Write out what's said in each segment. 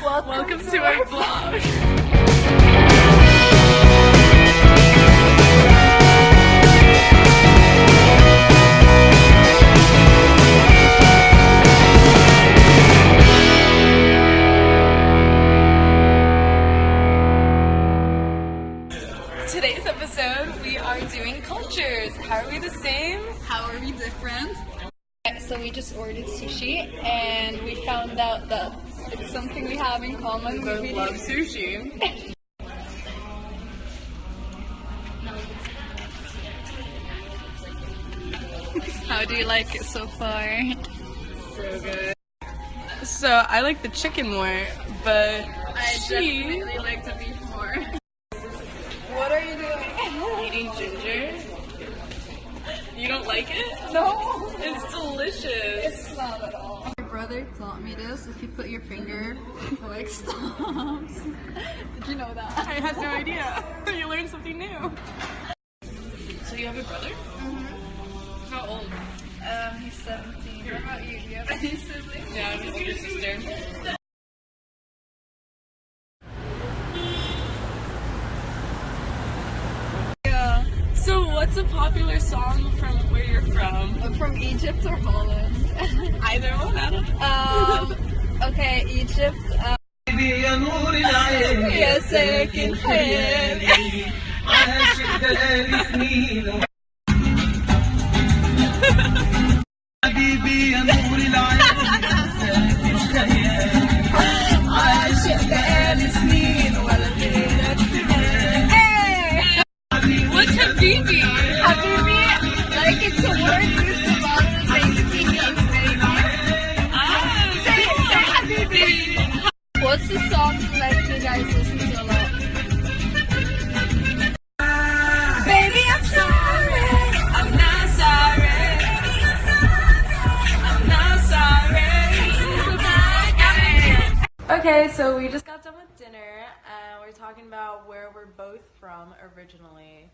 Welcome to our vlog. Today's episode, we are doing cultures. How are we the same? How are we different? So we just ordered sushi and we found out that it's something we have in common. We both love sushi. How do you like it so far? So good. So I like the chicken more, but I definitely like the beef more. What are you doing? Eating ginger. You don't like it? No, It's delicious. it's not at all. My brother taught me this. If you put your finger, it like stops. Did you know that? I had no idea. You learned something new. So you have a brother? Mm-hmm. How old? He's 17. What about you? Do you have any siblings? Yeah, I'm his older sister. Yeah. So what's a popular song from where you're from? From Egypt or Holland? Either one, I don't know. Okay, Egypt. يا ساكن خيالي عاشق بقالي سنين حبيبي يا نور العين ساكن خيالي عاشق بقالي سنين ولا غيرك تبالي What's Habibi? Habibi, like it's a word used to bother basically means baby. Say Habibi. What's the song like you guys listen to a lot? Baby, I'm sorry. I'm not sorry. I'm not sorry. Okay, so we just got done with dinner and we're talking about where we're both from originally.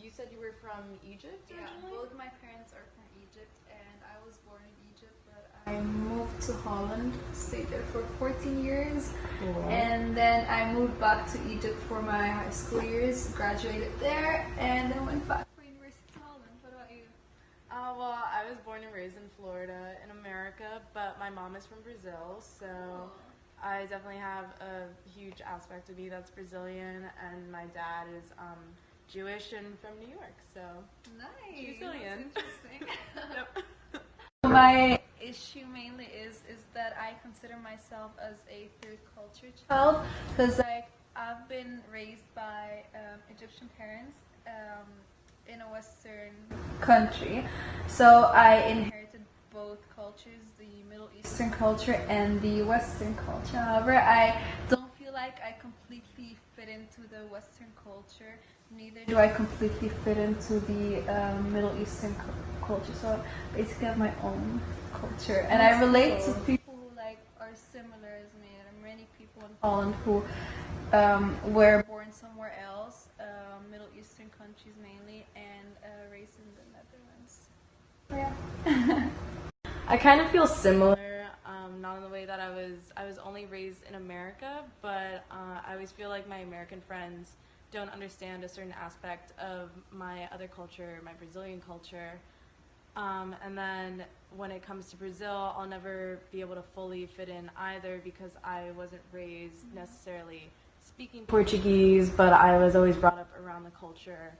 You said you were from Egypt Yeah, originally? both my parents are from Egypt, and I was born in Egypt, but I moved to Holland, stayed there for 14 years, and then I moved back to Egypt for my high school years, graduated there, and then went back for university in Holland. What about you? Well, I was born and raised in Florida in America, but my mom is from Brazil, so I definitely have a huge aspect of me that's Brazilian, and my dad is Jewish and from New York, so Nice. Brazilian. That's interesting. Yep. My issue mainly is that I consider myself as a third culture child because I've been raised by Egyptian parents in a Western country, so I inherited both cultures, the Middle Eastern culture and the Western culture. However, I don't feel like I completely fit into the Western culture, neither do I completely fit into the Middle Eastern culture. So basically I have my own culture, and I relate to people who like are similar as me. There are many people in Holland who were born somewhere else, Middle Eastern countries mainly, and raised in the Netherlands. Yeah. I kind of feel similar, not in the way that I was only raised in America, but I always feel like my American friends don't understand a certain aspect of my other culture, my Brazilian culture. And then when it comes to Brazil, I'll never be able to fully fit in either because I wasn't raised necessarily speaking Portuguese, but I was always brought up around the culture.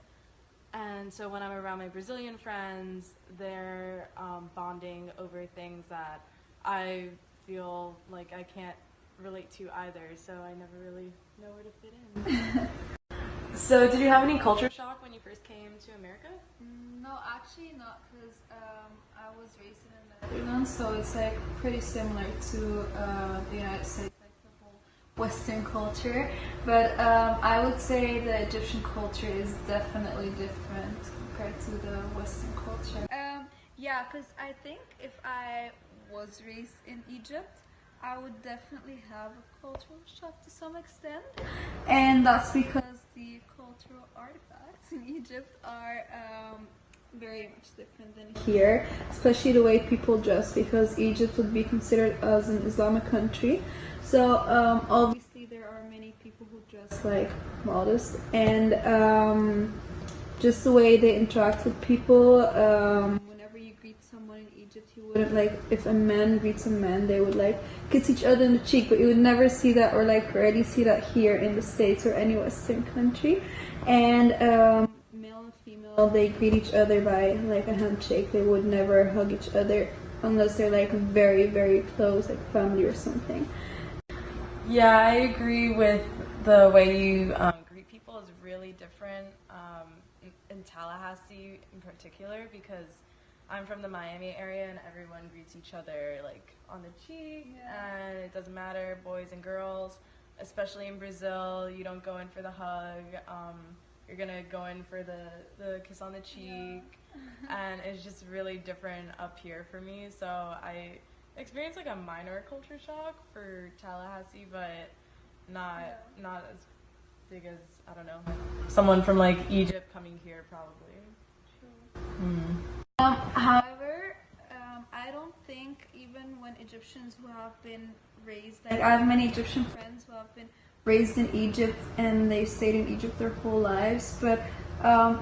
And so when I'm around my Brazilian friends, they're bonding over things that I feel like I can't relate to either, so I never really know where to fit in. So did you have any culture shock when you first came to America? No, actually not, because I was raised in the Netherlands, so it's like pretty similar to the United States, like the whole Western culture. But I would say the Egyptian culture is definitely different compared to the Western culture. Yeah, because I think if I was raised in Egypt, I would definitely have a cultural shock to some extent, and that's because the cultural artifacts in Egypt are very much different than here, especially the way people dress, because Egypt would be considered as an Islamic country. So obviously there are many people who dress like modest, and just the way they interact with people. Whenever you greet someone in Egypt, you wouldn't like, if a man greets a man, they would like kiss each other in the cheek, but you would never see that, or like rarely see that here in the States or any Western country. And male and female, they greet each other by like a handshake. They would never hug each other unless they're like very, very close, like family or something. Yeah, I agree with the way you greet people is really different in Tallahassee in particular, because I'm from the Miami area and everyone greets each other like on the cheek, and it doesn't matter, boys and girls. Especially in Brazil, you don't go in for the hug. You're gonna go in for the kiss on the cheek, and it's just really different up here for me. So I experienced like a minor culture shock for Tallahassee, but not as big as, I don't know, someone from like Egypt coming here probably. However, I don't think, even when Egyptians who have been raised, like I have many Egyptian friends who have been raised in Egypt and they stayed in Egypt their whole lives, but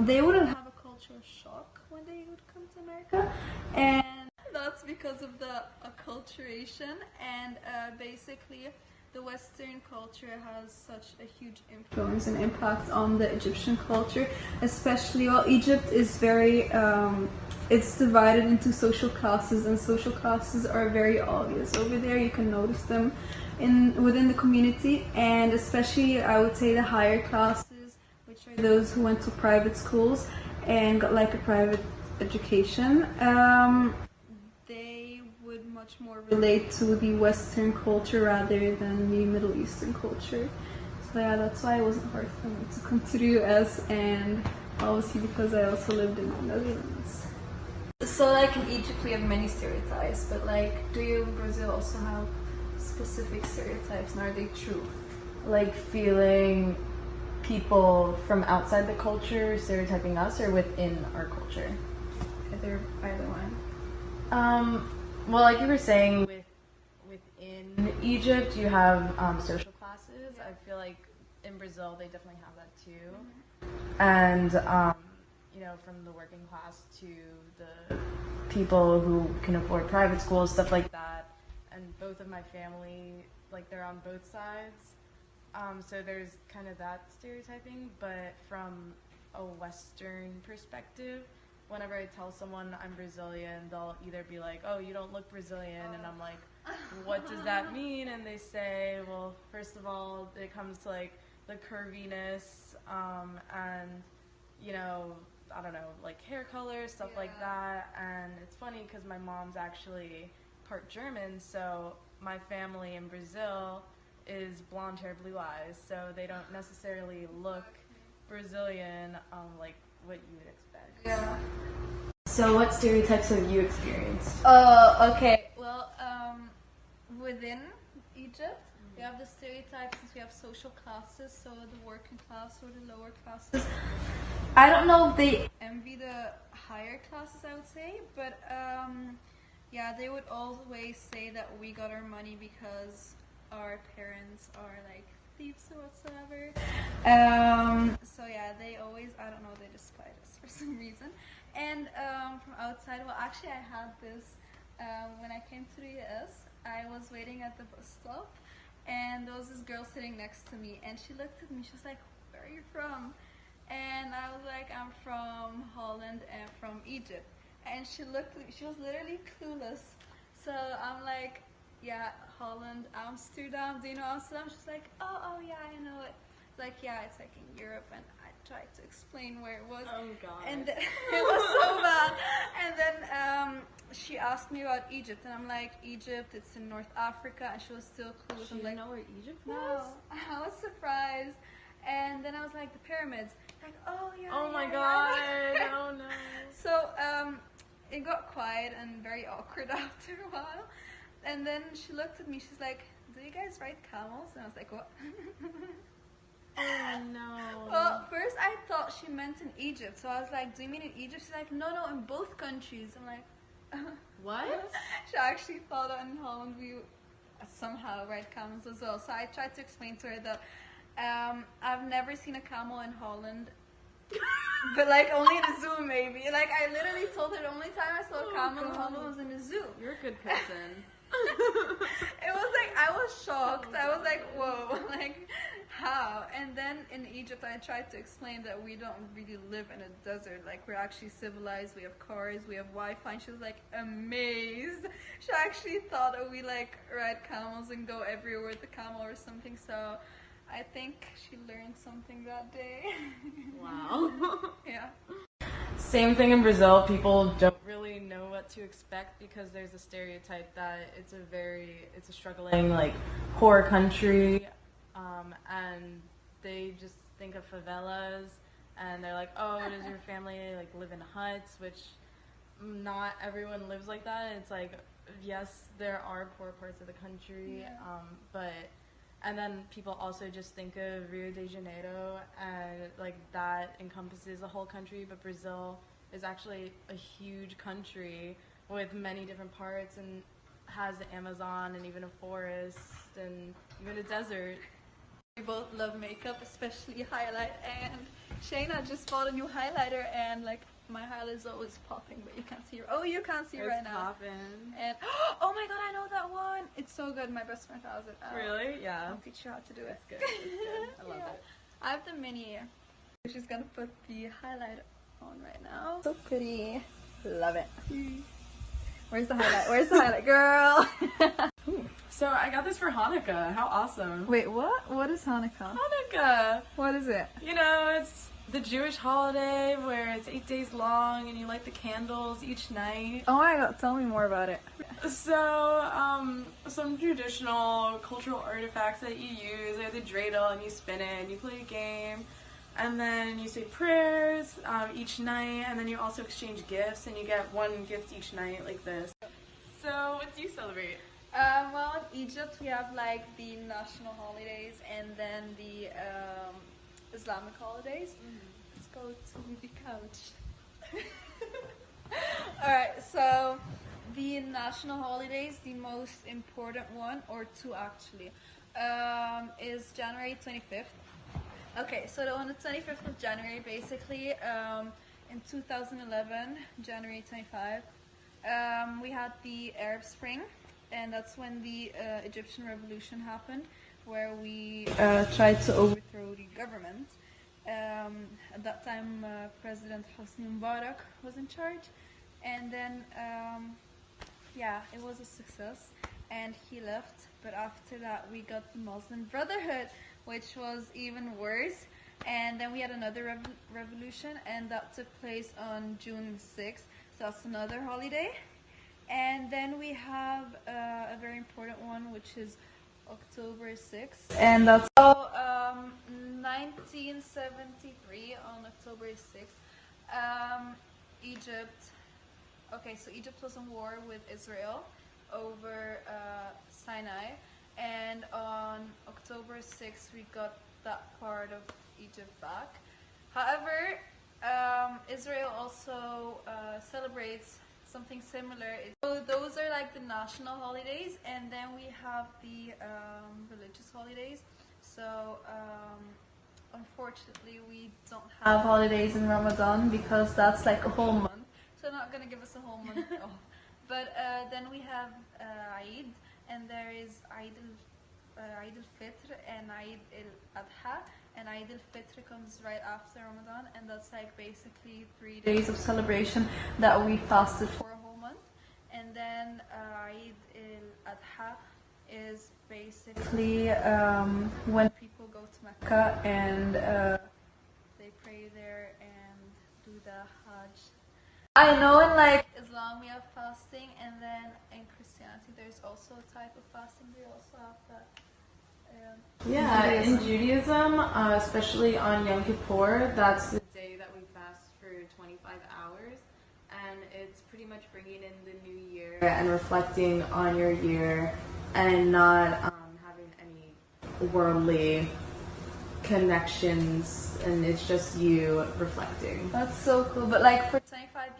they wouldn't have a cultural shock when they would come to America, and that's because of the acculturation, and basically the Western culture has such a huge influence and impact on the Egyptian culture, especially, well, Egypt is very, it's divided into social classes, and social classes are very obvious over there. You can notice them within the community, and especially I would say the higher classes, which are those who went to private schools and got like a private education. They would much more relate to the Western culture rather than the Middle Eastern culture. So yeah, that's why it wasn't hard for me to come to the US, and obviously because I also lived in the Netherlands. So like in Egypt we have many stereotypes, but like do you in Brazil also have specific stereotypes, and are they true? Like feeling people from outside the culture stereotyping us, or within our culture? Either one. Well, like you were saying, within Egypt, you have social classes. I feel like in Brazil, they definitely have that too. And, you know, from the working class to the people who can afford private schools, stuff like that. And both of my family, like, they're on both sides. So there's kind of that stereotyping, but from a Western perspective, whenever I tell someone I'm Brazilian, they'll either be like, oh, you don't look Brazilian, and I'm like, what does that mean? And they say, well, first of all, it comes to like the curviness, and, you know, I don't know, like hair color, stuff like that. And it's funny because my mom's actually part German, so my family in Brazil is blonde hair, blue eyes, so they don't necessarily look Brazilian, like what you would expect. Yeah. So what stereotypes have you experienced? Okay. Well, within Egypt, we have the stereotypes since we have social classes, so the working class or the lower classes. I don't know if they envy the higher classes, I would say, but yeah, they would always say that we got our money because our parents are like thieves or whatsoever. So yeah, they always, I don't know, they despise us for some reason. And from outside, well, actually I had this when I came to the US. I was waiting at the bus stop, and there was this girl sitting next to me, and she looked at me, she was like, where are you from? And I was like, I'm from Holland and from Egypt. And she looked at me, she was literally clueless. So I'm like, yeah, Holland, Amsterdam, do you know Amsterdam? She's like, oh yeah, I know it. It's like, yeah, it's like in Europe, and I tried to explain where it was. Oh god. And it was so bad. And then she asked me about Egypt, and I'm like, Egypt, it's in North Africa, and she was still clueless. She I'm like, didn't know where Egypt was? no. I was surprised. And then I was like, the pyramids. Like, oh yeah. Oh my yeah, god, yeah. oh no. So it got quiet and very awkward after a while. And then she looked at me, she's like, do you guys ride camels? And I was like, what? Oh no. Well, first I thought she meant in Egypt, so I was like, do you mean in Egypt? She's like, no, in both countries. I'm like, What? She actually thought that in Holland we somehow ride camels as well. So I tried to explain to her that I've never seen a camel in Holland, but like only in a zoo maybe. Like I literally told her the only time I saw a camel in Holland was in a zoo. You're a good person. It was like I was shocked. I was like, whoa, like how? And then in Egypt, I tried to explain that we don't really live in a desert. Like we're actually civilized. We have cars. We have Wi-Fi. And she was like amazed. She actually thought that we like ride camels and go everywhere with the camel or something. So I think she learned something that day. Wow. Yeah. Same thing in Brazil. People don't really know what to expect because there's a stereotype that it's a struggling like poor country, and they just think of favelas, and they're like, oh, does your family like live in huts? Which not everyone lives like that. It's like, yes, there are poor parts of the country, but. And then people also just think of Rio de Janeiro, and like that encompasses a whole country, but Brazil is actually a huge country with many different parts and has the Amazon and even a forest and even a desert. We both love makeup, especially highlight, and Shana just bought a new highlighter, and like my highlight is always popping, but you can't see her. Oh, you can't see it right now. Poppin'. And oh my god, I know that one. It's so good. My best friend has it. Really? Yeah. I'll teach you how to do it. It's good. It's good. I love it. I have the mini. She's gonna put the highlight on right now. So pretty. Love it. Where's the highlight? Where's the highlight, girl? So I got this for Hanukkah. How awesome. Wait, what? What is Hanukkah? Hanukkah. What is it? You know, it's the Jewish holiday where it's 8 days long and you light the candles each night. Oh my god, tell me more about it. So, some traditional cultural artifacts that you use are the dreidel, and you spin it and you play a game. And then you say prayers each night, and then you also exchange gifts, and you get one gift each night like this. So, what do you celebrate? Well, in Egypt we have like the national holidays and then the Islamic holidays. Let's go to the couch. Alright, so the national holidays, the most important one, or two actually, is January 25th. Okay, so on the 25th of January, basically, in 2011, January 25, we had the Arab Spring, and that's when the Egyptian Revolution happened, where we tried to overthrow the government. At that time, President Hosni Mubarak was in charge, and then, yeah, it was a success, and he left. But after that, we got the Muslim Brotherhood, which was even worse. And then we had another revolution, and that took place on June 6th, so that's another holiday. And then we have a very important one, which is October 6th, and that's 1973 on October 6th. Egypt. Okay, so Egypt was in war with Israel over Sinai, and on October 6th we got that part of Egypt back. However, Israel also celebrates something similar. So those are like the national holidays, and then we have the religious holidays. So unfortunately we don't have holidays in Ramadan because that's like a whole month, so not gonna give us a whole month off. But then we have Eid, and there is Eid al-Fitr and Eid al-Adha, and Eid al-Fitr comes right after Ramadan, and that's like basically 3 days of celebration that we fasted for a whole month. And then Eid al-Adha is basically when people go to Mecca and they pray there and do the Hajj. I know in like Islam we have fasting, and then in Christianity there's also a type of fasting. We also have that. Yeah, in Judaism, especially on Yom Kippur, that's the day that we fast for 25 hours, and it's pretty much bringing in the new year and reflecting on your year and not having any worldly connections, and it's just you reflecting. That's so cool. But like for 25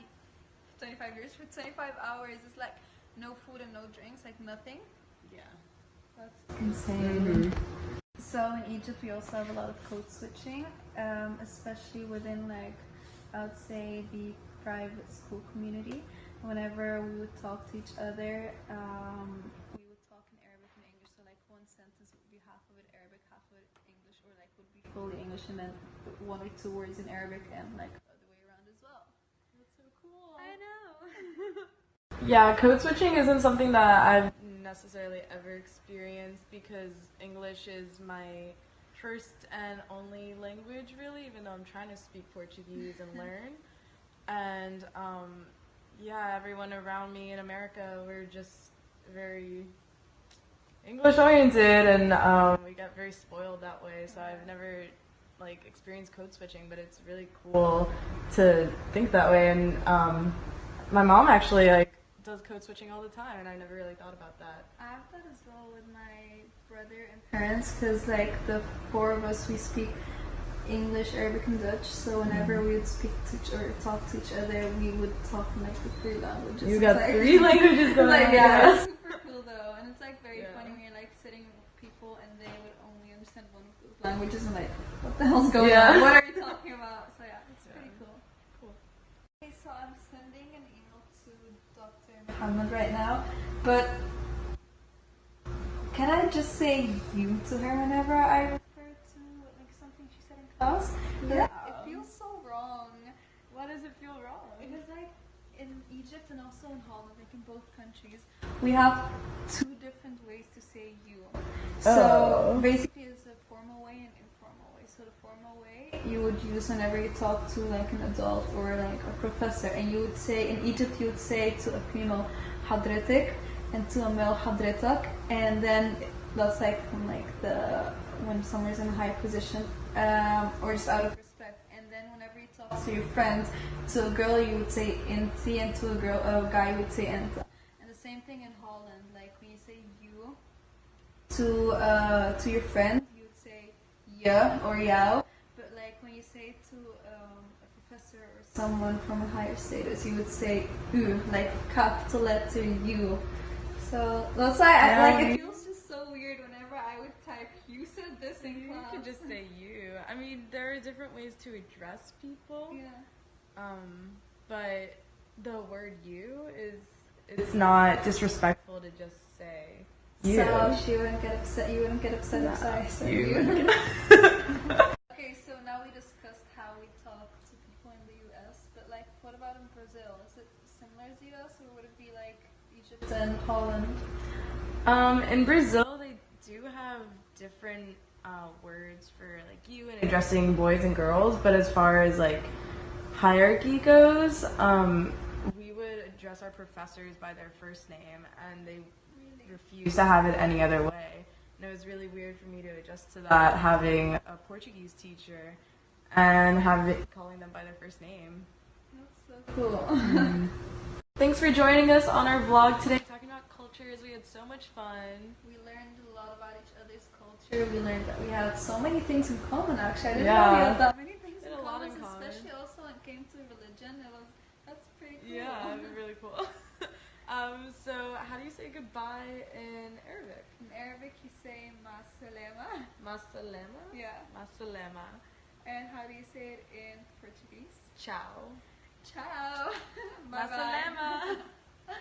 years, for 25 hours, it's like no food and no drinks, like nothing. Yeah. That's insane. So in Egypt, we also have a lot of code switching, especially within like I would say the private school community. Whenever we would talk to each other, we would talk in Arabic and English. So like one sentence would be half of it Arabic, half of it English, or like would be fully English and then one or two words in Arabic and like the other way around as well. That's so cool. I know. Yeah, code switching isn't something that I've necessarily ever experienced because English is my first and only language, really, even though I'm trying to speak Portuguese and learn. And yeah, everyone around me in America, we're just very English oriented, and we got very spoiled that way. So I've never like experienced code switching, but it's really cool to think that way. And my mom actually like does code switching all the time, and I never really thought about that. I have that as well with my brother and parents, because like the four of us, we speak English, Arabic, and Dutch. So whenever we would speak to or talk to each other, we would talk in like the three languages. You It's got like, 3 languages going like, on. yeah, it's super cool though, and it's like very funny when you're like sitting with people and they would only understand one of those languages and like, what the hell's going on? What are you talking about? So yeah, it's pretty cool. Okay, so I'm sending an email to Dr. Muhammad right now, but can I just say you to her whenever I refer to like something she said in class? Yeah. It feels so wrong. Why does it feel wrong? Because like in Egypt and also in Holland, like in both countries, we have 2 different ways to say you. So basically it's a formal way and informal way. So the formal way you would use whenever you talk to like an adult or like a professor, and you would say in Egypt you would say to a female حضرتك and to a male حضرتك, and then that's like from like the when someone's in a higher position or just out of respect. And then whenever you talk to your friends, to a girl you would say inti, and to a guy you would say enta. And the same thing in Holland, like when you say you to your friend, you would say ja or jou, but like when you say to a professor or someone from a higher status, you would say u, like capital letter U. So that's why it feels just so weird whenever I would type you said this in You class. could just say you. I mean, there are different ways to address people. Yeah. But the word you is it's not disrespectful to just say you. So she wouldn't get upset. You wouldn't get upset if I said you. Okay, so now we discussed how we talk to people in the US, but like, what about in Brazil? Is it similar to US, or would it be like Egypt and Holland? In Brazil, they do have different words for like you and addressing boys and girls, but as far as like hierarchy goes, we would address our professors by their first name, and they refuse to have it any other way. And it was really weird for me to adjust to that, having a Portuguese teacher and calling them by their first name. That's so cool. Thanks for joining us on our vlog today, talking about cultures. We had so much fun. We learned a lot about each other's culture. We learned that we have so many things in common. Actually, I didn't know we had that many things We in had a lot common, in common. especially also when it came to religion. That's pretty cool. Yeah, it was really cool. So how do you say goodbye in Arabic? In Arabic, you say masalema. Masalema? Yeah. Masalema. And how do you say it in Portuguese? Ciao. Ciao. Bye Masalema. bye.